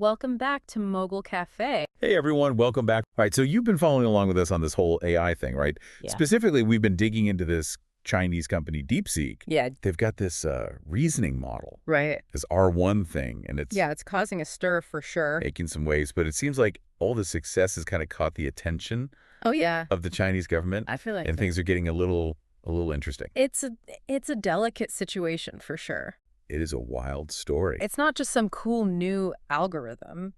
Welcome back to Mogul Cafe. Hey everyone, welcome back. All right, so you've been following along with us on this whole AI thing, right? Yeah. Specifically, we've been digging into this Chinese company, Deepseek. Yeah. They've got this reasoning model, Right. this R1 thing, and it's Yeah, it's causing a stir for sure. making some waves, but it seems like all the success has kind of caught the attention Oh yeah. of the Chinese government, I feel like and things are getting a little interesting. it's a delicate situation for sure. It is a wild story. It's not just some cool new algorithm,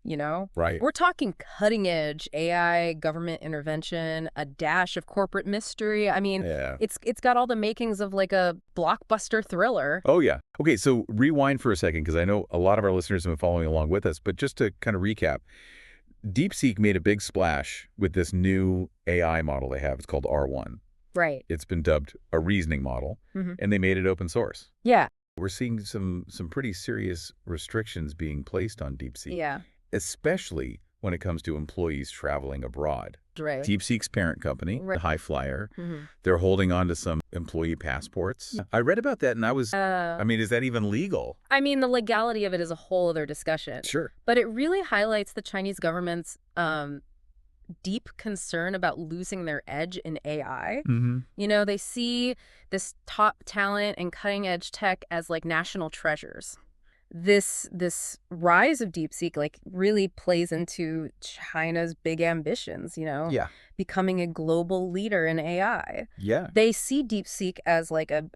Right. We're talking cutting edge AI, government intervention, a dash of corporate mystery. I mean, Yeah. it's got all the makings of like a blockbuster thriller. Oh, yeah. Okay, so rewind for a second, because I know a lot of our listeners have been following along with us, but just to kind of recap, DeepSeek made a big splash with this new AI model they have. It's called R1. Right. It's been dubbed a reasoning model, and they made it open source. Yeah. We're seeing some pretty serious restrictions being placed on DeepSeek, Yeah. especially when it comes to employees traveling abroad. Right. DeepSeek's parent company, Right. the High Flyer, they're holding on to some employee passports. I read about that, and I mean, is that even legal? I mean, the legality of it is a whole other discussion. Sure. But it really highlights the Chinese government's deep concern about losing their edge in AI. They see this top talent and cutting edge tech as like national treasures. This rise of DeepSeek like really plays into China's big ambitions, Yeah. becoming a global leader in AI. Yeah. They see DeepSeek as like a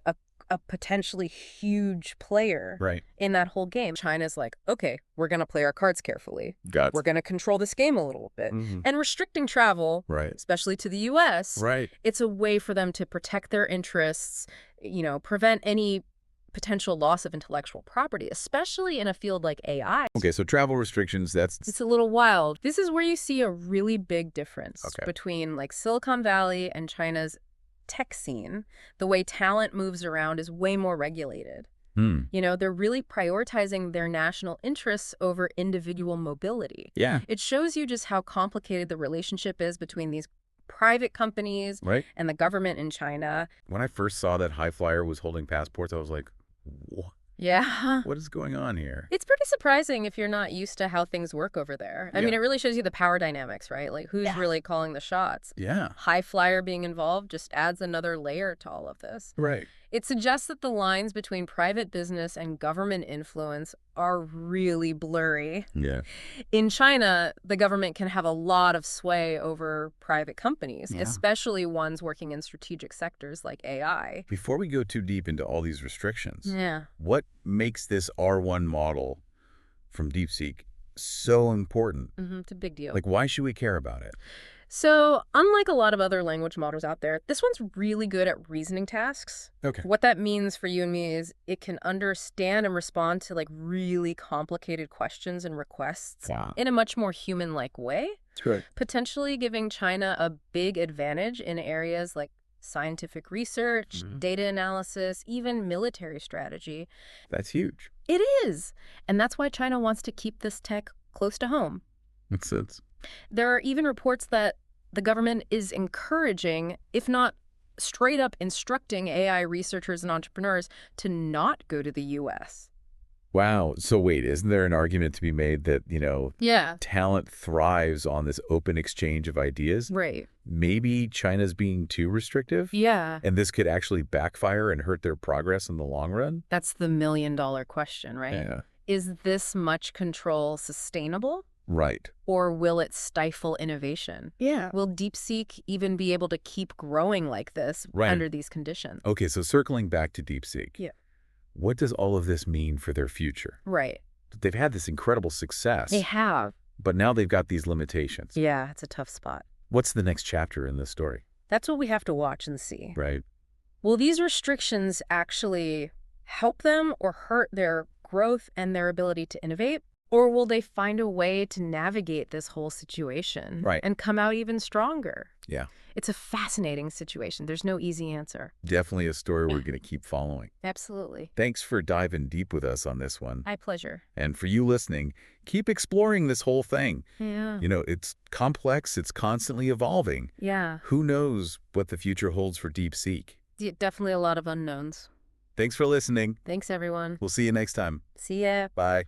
potentially huge player Right. in that whole game. China's like, okay, we're going to play our cards carefully. We're going to control this game a little bit. And restricting travel, Right. especially to the U.S., Right. it's a way for them to protect their interests, prevent any potential loss of intellectual property, especially in a field like AI. Okay, so travel restrictions, It's a little wild. This is where you see a really big difference between like Silicon Valley and China's tech scene. The way talent moves around is way more regulated. They're really prioritizing their national interests over individual mobility. Yeah. It shows you just how complicated the relationship is between these private companies and the government in China. When I first saw that High Flyer was holding passports, I was like, what? Yeah. What is going on here? It's pretty surprising if you're not used to how things work over there. I mean, it really shows you the power dynamics, right? Like, who's really calling the shots? Yeah. High Flyer being involved just adds another layer to all of this. Right. It suggests that the lines between private business and government influence are really blurry. Yeah. In China, the government can have a lot of sway over private companies, especially ones working in strategic sectors like AI. Before we go too deep into all these restrictions, Yeah. what makes this R1 model from DeepSeek so important? It's a big deal. Like, why should we care about it? So, unlike a lot of other language models out there, this one's really good at reasoning tasks. Okay. What that means for you and me is it can understand and respond to like really complicated questions and requests in a much more human-like way, potentially giving China a big advantage in areas like scientific research, data analysis, even military strategy. That's huge. It is. And that's why China wants to keep this tech close to home. Makes sense. There are even reports that the government is encouraging, if not straight up instructing AI researchers and entrepreneurs to not go to the U.S. Wow. So wait, isn't there an argument to be made that, talent thrives on this open exchange of ideas? Right. Maybe China's being too restrictive? Yeah. And this could actually backfire and hurt their progress in the long run? That's the million-dollar question, right? Yeah. Is this much control sustainable? Right. Or will it stifle innovation? Yeah. Will DeepSeek even be able to keep growing like this under these conditions? Okay, so circling back to DeepSeek. Yeah. What does all of this mean for their future? Right. They've had this incredible success. They have. But now they've got these limitations. Yeah, it's a tough spot. What's the next chapter in this story? That's what we have to watch and see. Right. Will these restrictions actually help them or hurt their growth and their ability to innovate? Or will they find a way to navigate this whole situation and come out even stronger? Yeah. It's a fascinating situation. There's no easy answer. Definitely a story we're going to keep following. Absolutely. Thanks for diving deep with us on this one. My pleasure. And for you listening, keep exploring this whole thing. Yeah. It's complex. It's constantly evolving. Yeah. Who knows what the future holds for DeepSeek? Definitely a lot of unknowns. Thanks for listening. Thanks, everyone. We'll see you next time. See ya. Bye.